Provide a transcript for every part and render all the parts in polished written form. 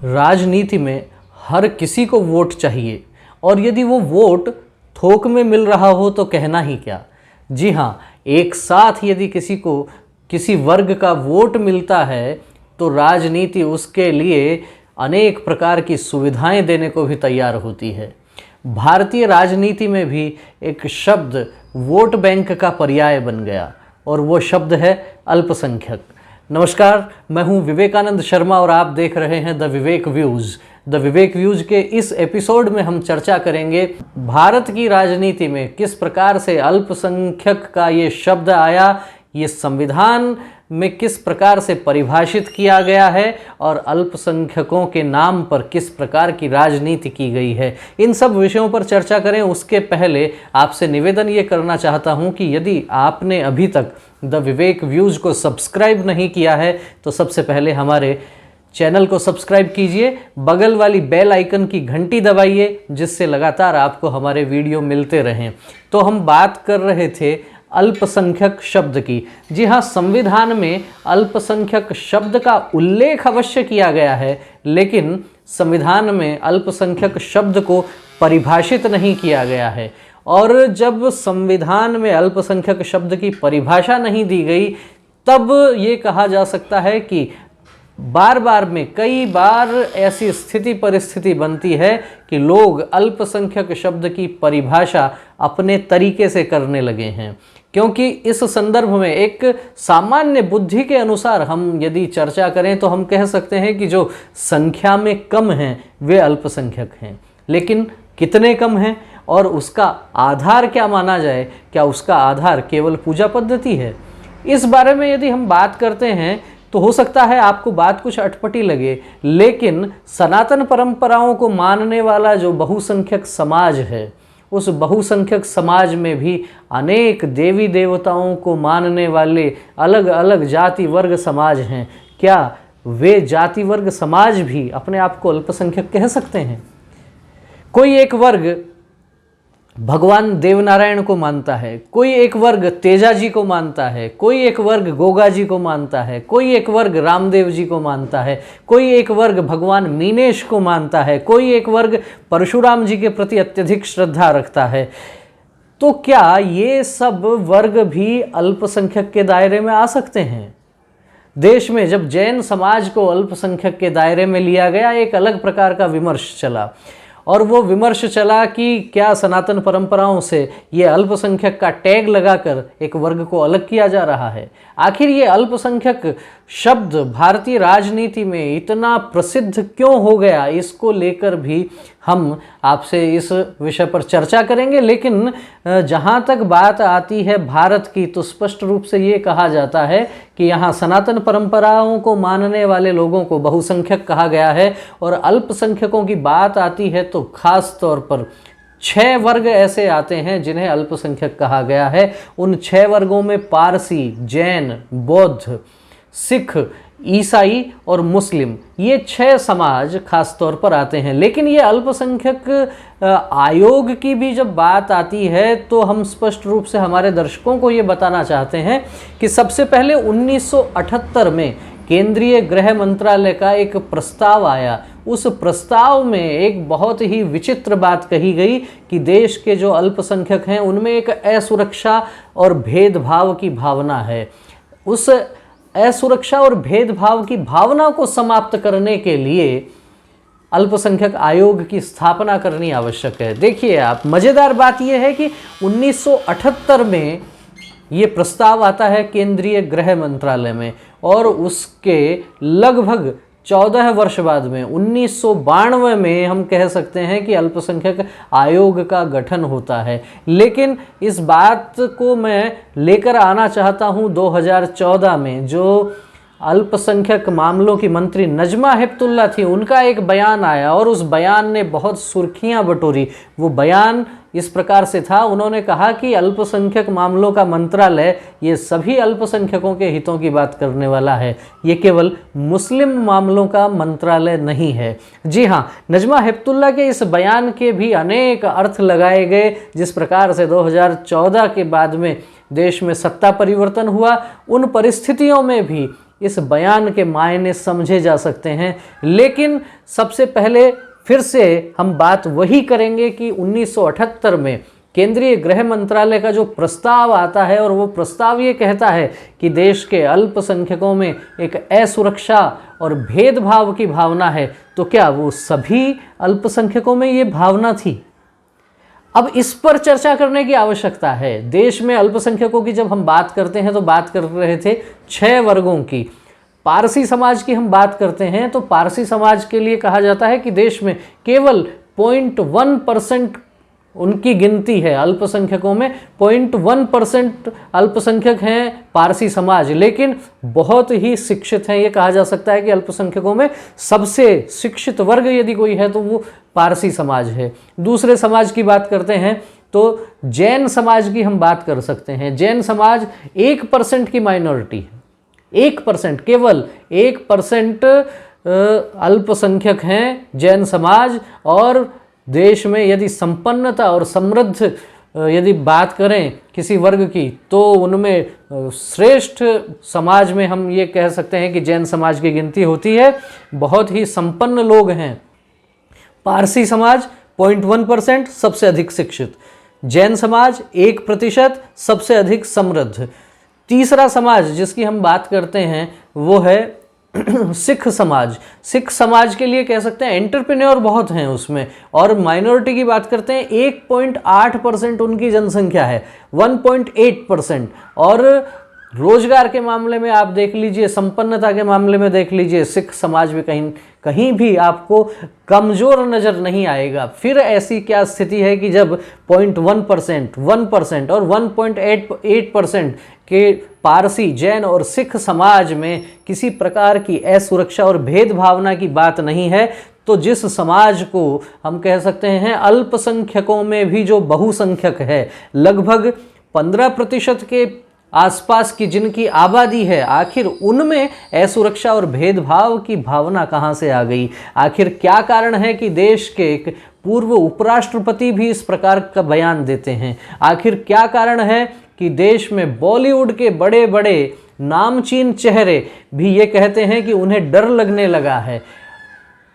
राजनीति में हर किसी को वोट चाहिए और यदि वो वोट थोक में मिल रहा हो तो कहना ही क्या। जी हाँ, एक साथ यदि किसी को किसी वर्ग का वोट मिलता है तो राजनीति उसके लिए अनेक प्रकार की सुविधाएं देने को भी तैयार होती है। भारतीय राजनीति में भी एक शब्द वोट बैंक का पर्याय बन गया और वो शब्द है अल्पसंख्यक। नमस्कार, मैं हूं विवेकानंद शर्मा और आप देख रहे हैं the Vivek views. The Vivek views के इस एपिसोड में हम चर्चा करेंगे भारत की राजनीति में किस प्रकार से अल्पसंख्यक का ये शब्द आया, ये संविधान में किस प्रकार से परिभाषित किया गया है और अल्पसंख्यकों के नाम पर किस प्रकार की राजनीति की गई है। इन सब विषयों पर चर्चा करें उसके पहले आपसे निवेदन ये करना चाहता हूं कि यदि आपने अभी तक द विवेक व्यूज़ को सब्सक्राइब नहीं किया है तो सबसे पहले हमारे चैनल को सब्सक्राइब कीजिए, बगल वाली बेल आइकन की घंटी दबाइए जिससे लगातार आपको हमारे वीडियो मिलते रहें। तो हम बात कर रहे थे अल्पसंख्यक शब्द की। जी हाँ, संविधान में अल्पसंख्यक शब्द का उल्लेख अवश्य किया गया है, लेकिन संविधान में अल्पसंख्यक शब्द को परिभाषित नहीं किया गया है। और जब संविधान में अल्पसंख्यक शब्द की परिभाषा नहीं दी गई तब ये कहा जा सकता है कि बार बार में कई बार ऐसी स्थिति परिस्थिति बनती है कि लोग अल्पसंख्यक शब्द की परिभाषा अपने तरीके से करने लगे हैं, क्योंकि इस संदर्भ में एक सामान्य बुद्धि के अनुसार हम यदि चर्चा करें तो हम कह सकते हैं कि जो संख्या में कम हैं वे अल्पसंख्यक हैं। लेकिन कितने कम हैं और उसका आधार क्या माना जाए? क्या उसका आधार केवल पूजा पद्धति है? इस बारे में यदि हम बात करते हैं तो हो सकता है आपको बात कुछ अटपटी लगे, लेकिन सनातन परंपराओं को मानने वाला जो बहुसंख्यक समाज है, उस बहुसंख्यक समाज में भी अनेक देवी देवताओं को मानने वाले अलग अलग जाति वर्ग समाज हैं। क्या वे जाति वर्ग समाज भी अपने आप को अल्पसंख्यक कह सकते हैं? कोई एक वर्ग भगवान देवनारायण को मानता है, कोई एक वर्ग तेजा जी को मानता है, कोई एक वर्ग गोगा जी को मानता है, कोई एक वर्ग रामदेव जी को मानता है, कोई एक वर्ग भगवान मीनेश को मानता है, कोई एक वर्ग परशुराम जी के प्रति अत्यधिक श्रद्धा रखता है। तो क्या ये सब वर्ग भी अल्पसंख्यक के दायरे में आ सकते हैं? देश में जब जैन समाज को अल्पसंख्यक के दायरे में लिया गया, एक अलग प्रकार का विमर्श चला और वो विमर्श चला कि क्या सनातन परंपराओं से ये अल्पसंख्यक का टैग लगाकर एक वर्ग को अलग किया जा रहा है। आखिर ये अल्पसंख्यक शब्द भारतीय राजनीति में इतना प्रसिद्ध क्यों हो गया, इसको लेकर भी हम आपसे इस विषय पर चर्चा करेंगे। लेकिन जहाँ तक बात आती है भारत की, तो स्पष्ट रूप से ये कहा जाता है कि यहाँ सनातन परंपराओं को मानने वाले लोगों को बहुसंख्यक कहा गया है और अल्पसंख्यकों की बात आती है तो खास तौर पर 6 वर्ग ऐसे आते हैं जिन्हें अल्पसंख्यक कहा गया है। उन 6 वर्गों में पारसी, जैन, बौद्ध, सिख, ईसाई और मुस्लिम, ये 6 समाज खास तौर पर आते हैं। लेकिन ये अल्पसंख्यक आयोग की भी जब बात आती है तो हम स्पष्ट रूप से हमारे दर्शकों को ये बताना चाहते हैं कि सबसे पहले 1978 में केंद्रीय गृह मंत्रालय का एक प्रस्ताव आया। उस प्रस्ताव में एक बहुत ही विचित्र बात कही गई कि देश के जो अल्पसंख्यक हैं उनमें एक असुरक्षा और भेदभाव की भावना है। उस असुरक्षा और भेदभाव की भावना को समाप्त करने के लिए अल्पसंख्यक आयोग की स्थापना करनी आवश्यक है। देखिए आप, मज़ेदार बात यह है कि 1978 में ये प्रस्ताव आता है केंद्रीय गृह मंत्रालय में और उसके लगभग 14 वर्ष बाद में 1992 में हम कह सकते हैं कि अल्पसंख्यक आयोग का गठन होता है। लेकिन इस बात को मैं लेकर आना चाहता हूं 2014 में, जो अल्पसंख्यक मामलों की मंत्री नजमा हेपतुल्ला थी, उनका एक बयान आया और उस बयान ने बहुत सुर्खियां बटोरी। वो बयान इस प्रकार से था, उन्होंने कहा कि अल्पसंख्यक मामलों का मंत्रालय ये सभी अल्पसंख्यकों के हितों की बात करने वाला है, ये केवल मुस्लिम मामलों का मंत्रालय नहीं है। जी हाँ, नजमा हेपतुल्ला के इस बयान के भी अनेक अर्थ लगाए गए। जिस प्रकार से 2014 के बाद में देश में सत्ता परिवर्तन हुआ, उन परिस्थितियों में भी इस बयान के मायने समझे जा सकते हैं। लेकिन सबसे पहले फिर से हम बात वही करेंगे कि 1978 में केंद्रीय गृह मंत्रालय का जो प्रस्ताव आता है, और वो प्रस्ताव ये कहता है कि देश के अल्पसंख्यकों में एक असुरक्षा और भेदभाव की भावना है, तो क्या वो सभी अल्पसंख्यकों में ये भावना थी? अब इस पर चर्चा करने की आवश्यकता है। देश में अल्पसंख्यकों की जब हम बात करते हैं तो बात कर रहे थे 6 वर्गों की। पारसी समाज की हम बात करते हैं तो पारसी समाज के लिए कहा जाता है कि देश में केवल 0.1% उनकी गिनती है। अल्पसंख्यकों में 0.1% अल्पसंख्यक हैं पारसी समाज, लेकिन बहुत ही शिक्षित हैं। ये कहा जा सकता है कि अल्पसंख्यकों में सबसे शिक्षित वर्ग यदि कोई है तो वो पारसी समाज है। दूसरे समाज की बात करते हैं तो जैन समाज की हम बात कर सकते हैं। जैन समाज 1% की माइनॉरिटी है। 1%, केवल 1% अल्पसंख्यक हैं जैन समाज। और देश में यदि संपन्नता और समृद्ध यदि बात करें किसी वर्ग की तो उनमें श्रेष्ठ समाज में हम ये कह सकते हैं कि जैन समाज की गिनती होती है। बहुत ही संपन्न लोग हैं। पारसी समाज 0.1% सबसे अधिक शिक्षित, जैन समाज 1% सबसे अधिक समृद्ध। तीसरा समाज जिसकी हम बात करते हैं वो है सिख समाज। सिख समाज के लिए कह सकते हैं एंटरप्रेन्योर बहुत हैं उसमें। और माइनॉरिटी की बात करते हैं 1.8% उनकी जनसंख्या है, 1.8%। और रोजगार के मामले में आप देख लीजिए, संपन्नता के मामले में देख लीजिए, सिख समाज में कहीं भी आपको कमज़ोर नज़र नहीं आएगा। फिर ऐसी क्या स्थिति है कि जब 0.1%, 1% और 1.8% के पारसी, जैन और सिख समाज में किसी प्रकार की असुरक्षा और भेदभावना की बात नहीं है, तो जिस समाज को हम कह सकते हैं अल्पसंख्यकों में भी जो बहुसंख्यक है, लगभग 15% के आसपास की जिनकी आबादी है, आखिर उनमें असुरक्षा और भेदभाव की भावना कहाँ से आ गई? आखिर क्या कारण है कि देश के एक पूर्व उपराष्ट्रपति भी इस प्रकार का बयान देते हैं? आखिर क्या कारण है कि देश में बॉलीवुड के बड़े बड़े नामचीन चेहरे भी ये कहते हैं कि उन्हें डर लगने लगा है?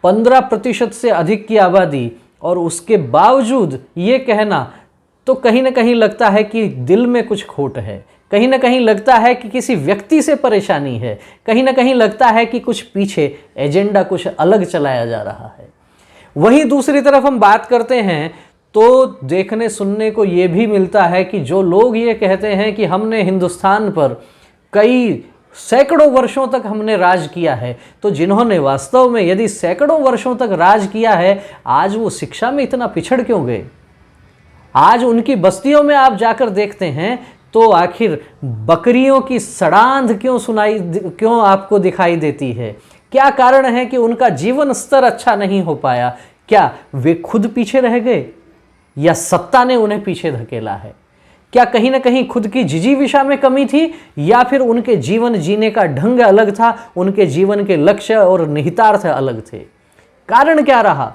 15% से अधिक की आबादी और उसके बावजूद ये कहना, तो कहीं ना कहीं लगता है कि दिल में कुछ खोट है। कहीं ना कहीं लगता है कि किसी व्यक्ति से परेशानी है। कहीं ना कहीं लगता है कि कुछ पीछे एजेंडा कुछ अलग चलाया जा रहा है। वहीं दूसरी तरफ हम बात करते हैं तो देखने सुनने को ये भी मिलता है कि जो लोग ये कहते हैं कि हमने हिंदुस्तान पर कई सैकड़ों वर्षों तक हमने राज किया है, तो जिन्होंने वास्तव में यदि सैकड़ों वर्षों तक राज किया है, आज वो शिक्षा में इतना पिछड़ क्यों गए? आज उनकी बस्तियों में आप जाकर देखते हैं तो आखिर बकरियों की सड़ांध क्यों आपको दिखाई देती है? क्या कारण है कि उनका जीवन स्तर अच्छा नहीं हो पाया? क्या वे खुद पीछे रह गए या सत्ता ने उन्हें पीछे धकेला है? क्या कहीं ना कहीं खुद की जिजीविषा में कमी थी या फिर उनके जीवन जीने का ढंग अलग था, उनके जीवन के लक्ष्य और निहितार्थ अलग थे? कारण क्या रहा?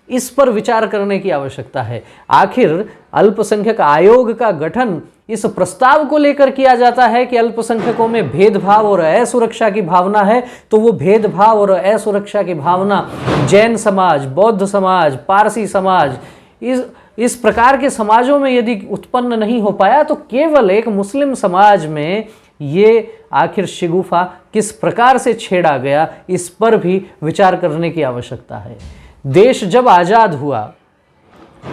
इस पर विचार करने की आवश्यकता है। आखिर अल्पसंख्यक आयोग का गठन इस प्रस्ताव को लेकर किया जाता है कि अल्पसंख्यकों में भेदभाव और असुरक्षा की भावना है, तो वो भेदभाव और असुरक्षा की भावना जैन समाज, बौद्ध समाज, पारसी समाज, इस प्रकार के समाजों में यदि उत्पन्न नहीं हो पाया, तो केवल एक मुस्लिम समाज में ये आखिर शिगुफा किस प्रकार से छेड़ा गया, इस पर भी विचार करने की आवश्यकता है। देश जब आज़ाद हुआ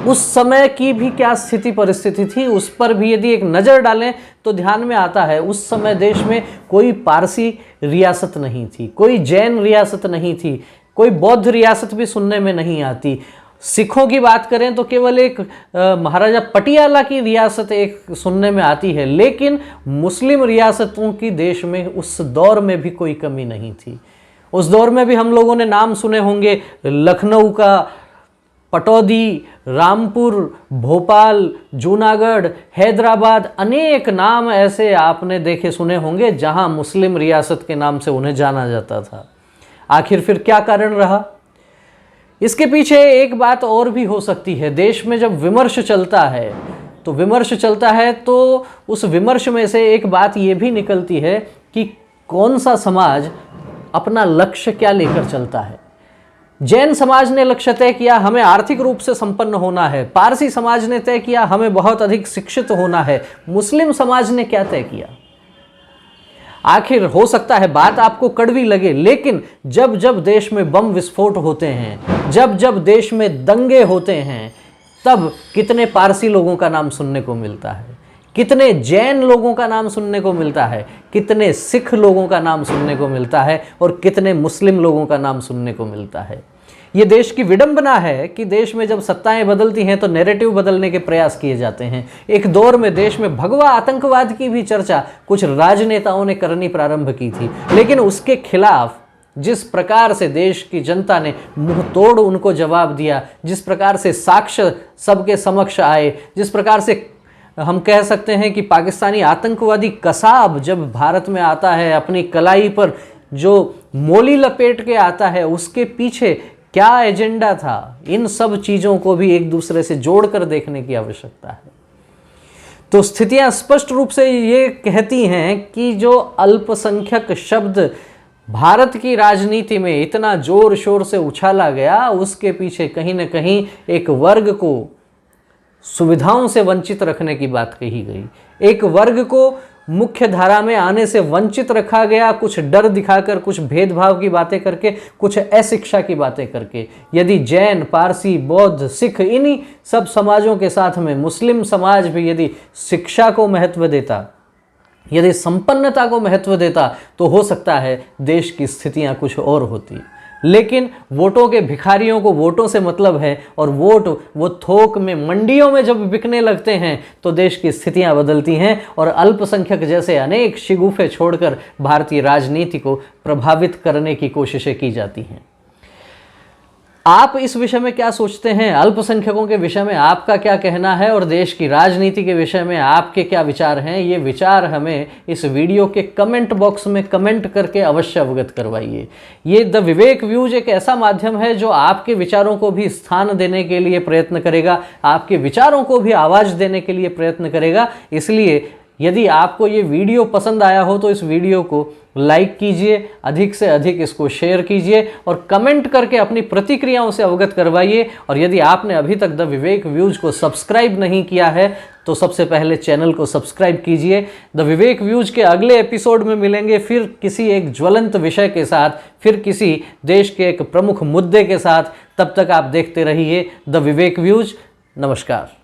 उस समय की भी क्या स्थिति परिस्थिति थी, उस पर भी यदि एक नज़र डालें तो ध्यान में आता है उस समय देश में कोई पारसी रियासत नहीं थी, कोई जैन रियासत नहीं थी, कोई बौद्ध रियासत भी सुनने में नहीं आती। सिखों की बात करें तो केवल एक महाराजा पटियाला की रियासत एक सुनने में आती है, लेकिन मुस्लिम रियासतों की देश में उस दौर में भी कोई कमी नहीं थी। उस दौर में भी हम लोगों ने नाम सुने होंगे लखनऊ का, पटौदी, रामपुर, भोपाल, जूनागढ़, हैदराबाद, अनेक नाम ऐसे आपने देखे सुने होंगे जहां मुस्लिम रियासत के नाम से उन्हें जाना जाता था। आखिर फिर क्या कारण रहा? इसके पीछे एक बात और भी हो सकती है। देश में जब विमर्श चलता है तो उस विमर्श में से एक बात ये भी निकलती है कि कौन सा समाज अपना लक्ष्य क्या लेकर चलता है। जैन समाज ने लक्ष्य तय किया हमें आर्थिक रूप से संपन्न होना है, पारसी समाज ने तय किया हमें बहुत अधिक शिक्षित होना है, मुस्लिम समाज ने क्या तय किया। आखिर हो सकता है बात आपको कड़वी लगे, लेकिन जब जब देश में बम विस्फोट होते हैं, जब जब देश में दंगे होते हैं, तब कितने पारसी लोगों का नाम सुनने को मिलता है, कितने जैन लोगों का नाम सुनने को मिलता है, कितने सिख लोगों का नाम सुनने को मिलता है और कितने मुस्लिम लोगों का नाम सुनने को मिलता है। ये देश की विडंबना है कि देश में जब सत्ताएं बदलती हैं तो नैरेटिव बदलने के प्रयास किए जाते हैं। एक दौर में देश में भगवा आतंकवाद की भी चर्चा कुछ राजनेताओं ने करनी प्रारंभ की थी, लेकिन उसके खिलाफ जिस प्रकार से देश की जनता ने मुंह तोड़ उनको जवाब दिया, जिस प्रकार से साक्ष्य सबके समक्ष आए, जिस प्रकार से हम कह सकते हैं कि पाकिस्तानी आतंकवादी कसाब जब भारत में आता है, अपनी कलाई पर जो मोली लपेट के आता है, उसके पीछे क्या एजेंडा था, इन सब चीज़ों को भी एक दूसरे से जोड़कर देखने की आवश्यकता है। तो स्थितियां स्पष्ट रूप से ये कहती हैं कि जो अल्पसंख्यक शब्द भारत की राजनीति में इतना जोर शोर से उछाला गया, उसके पीछे कहीं ना कहीं एक वर्ग को सुविधाओं से वंचित रखने की बात कही गई, एक वर्ग को मुख्य धारा में आने से वंचित रखा गया, कुछ डर दिखाकर, कुछ भेदभाव की बातें करके, कुछ अशिक्षा की बातें करके। यदि जैन, पारसी, बौद्ध, सिख, इन्हीं सब समाजों के साथ में मुस्लिम समाज भी यदि शिक्षा को महत्व देता, यदि संपन्नता को महत्व देता, तो हो सकता है देश की स्थितियां कुछ और होती। लेकिन वोटों के भिखारियों को वोटों से मतलब है, और वोट वो थोक में मंडियों में जब बिकने लगते हैं तो देश की स्थितियां बदलती हैं और अल्पसंख्यक जैसे अनेक शिगुफे छोड़कर भारतीय राजनीति को प्रभावित करने की कोशिशें की जाती हैं। आप इस विषय में क्या सोचते हैं? अल्पसंख्यकों के विषय में आपका क्या कहना है और देश की राजनीति के विषय में आपके क्या विचार हैं? ये विचार हमें इस वीडियो के कमेंट बॉक्स में कमेंट करके अवश्य अवगत करवाइए। ये द विवेक व्यूज एक ऐसा माध्यम है जो आपके विचारों को भी स्थान देने के लिए प्रयत्न करेगा, आपके विचारों को भी आवाज़ देने के लिए प्रयत्न करेगा। इसलिए यदि आपको ये वीडियो पसंद आया हो तो इस वीडियो को लाइक कीजिए, अधिक से अधिक इसको शेयर कीजिए और कमेंट करके अपनी प्रतिक्रियाओं से अवगत करवाइए। और यदि आपने अभी तक द विवेक व्यूज को सब्सक्राइब नहीं किया है तो सबसे पहले चैनल को सब्सक्राइब कीजिए। द विवेक व्यूज के अगले एपिसोड में मिलेंगे फिर किसी एक ज्वलंत विषय के साथ, फिर किसी देश के एक प्रमुख मुद्दे के साथ। तब तक आप देखते रहिए द विवेक व्यूज। नमस्कार।